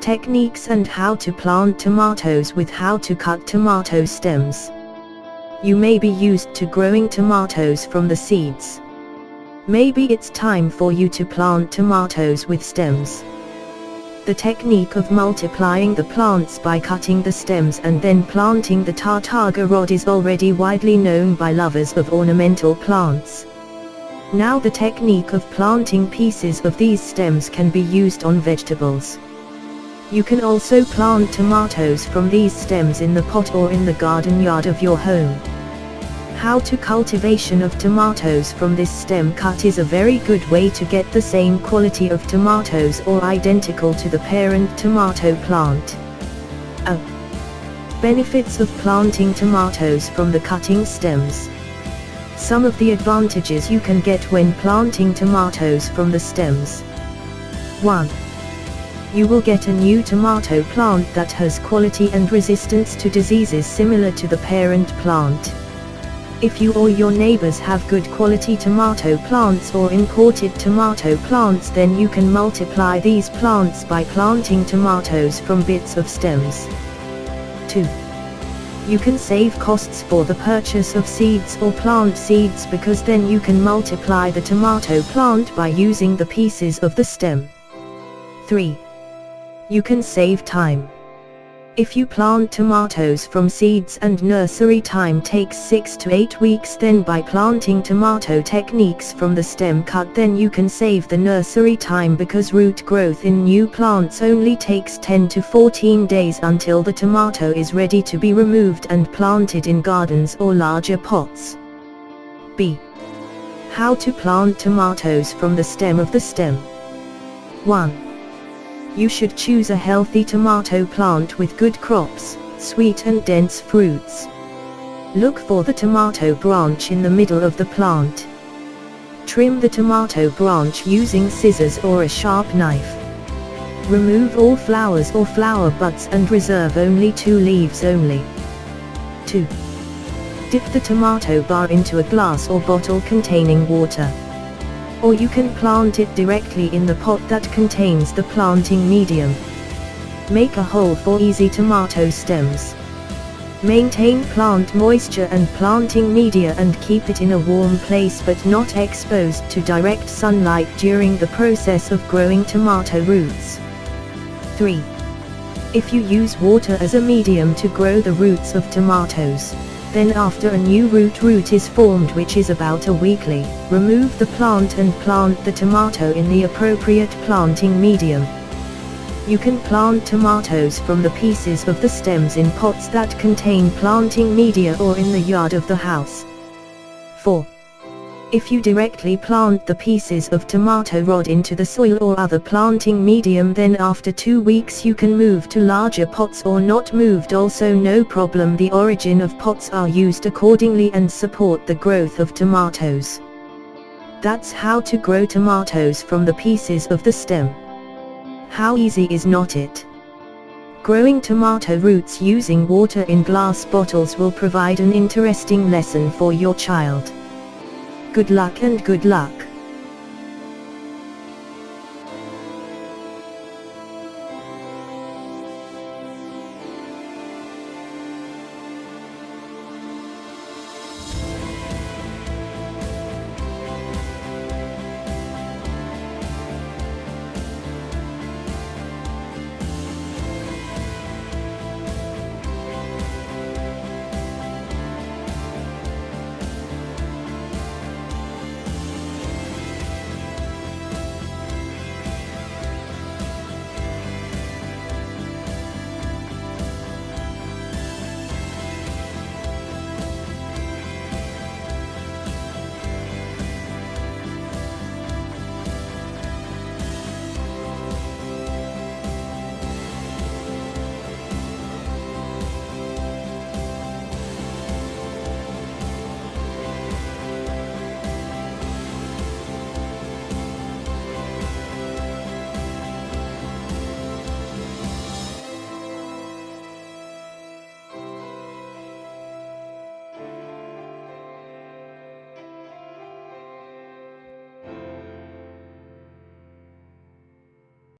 Techniques and how to plant tomatoes with how to cut tomato stems. You may be used to growing tomatoes from the seeds. Maybe it's time for you to plant tomatoes with stems. The technique of multiplying the plants by cutting the stems and then planting the tartaga rod is already widely known by lovers of ornamental plants. Now the technique of planting pieces of these stems can be used on vegetables. You can also plant tomatoes from these stems in the pot or in the garden yard of your home. How to cultivation of tomatoes from this stem cut is a very good way to get the same quality of tomatoes or identical to the parent tomato plant. Benefits of planting tomatoes from the cutting stems. Some of the advantages you can get when planting tomatoes from the stems. 1. You will get a new tomato plant that has quality and resistance to diseases similar to the parent plant. If you or your neighbors have good quality tomato plants or imported tomato plants, then you can multiply these plants by planting tomatoes from bits of stems. 2. You can save costs for the purchase of seeds or plant seeds because then you can multiply the tomato plant by using the pieces of the stem. 3. You can save time. If you plant tomatoes from seeds and nursery time takes 6 to 8 weeks, then by planting tomato techniques from the stem cut, then you can save the nursery time because root growth in new plants only takes 10 to 14 days until the tomato is ready to be removed and planted in gardens or larger pots. B. How to plant tomatoes from the stem of the stem. 1. You should choose a healthy tomato plant with good crops, sweet and dense fruits. Look for the tomato branch in the middle of the plant. Trim the tomato branch using scissors or a sharp knife. Remove all flowers or flower buds and reserve only 2 leaves only. 2. Dip the tomato bar into a glass or bottle containing water. Or you can plant it directly in the pot that contains the planting medium. Make a hole for easy tomato stems. Maintain plant moisture and planting media and keep it in a warm place but not exposed to direct sunlight during the process of growing tomato roots. 3. If you use water as a medium to grow the roots of tomatoes, then after a new root is formed, which is about a weekly, remove the plant and plant the tomato in the appropriate planting medium. You can plant tomatoes from the pieces of the stems in pots that contain planting media or in the yard of the house. 4. If you directly plant the pieces of tomato rod into the soil or other planting medium, then after 2 weeks you can move to larger pots or not moved, also no problem. The origin of pots are used accordingly and support the growth of tomatoes. That's how to grow tomatoes from the pieces of the stem. How easy is not it? Growing tomato roots using water in glass bottles will provide an interesting lesson for your child. Good luck and good luck.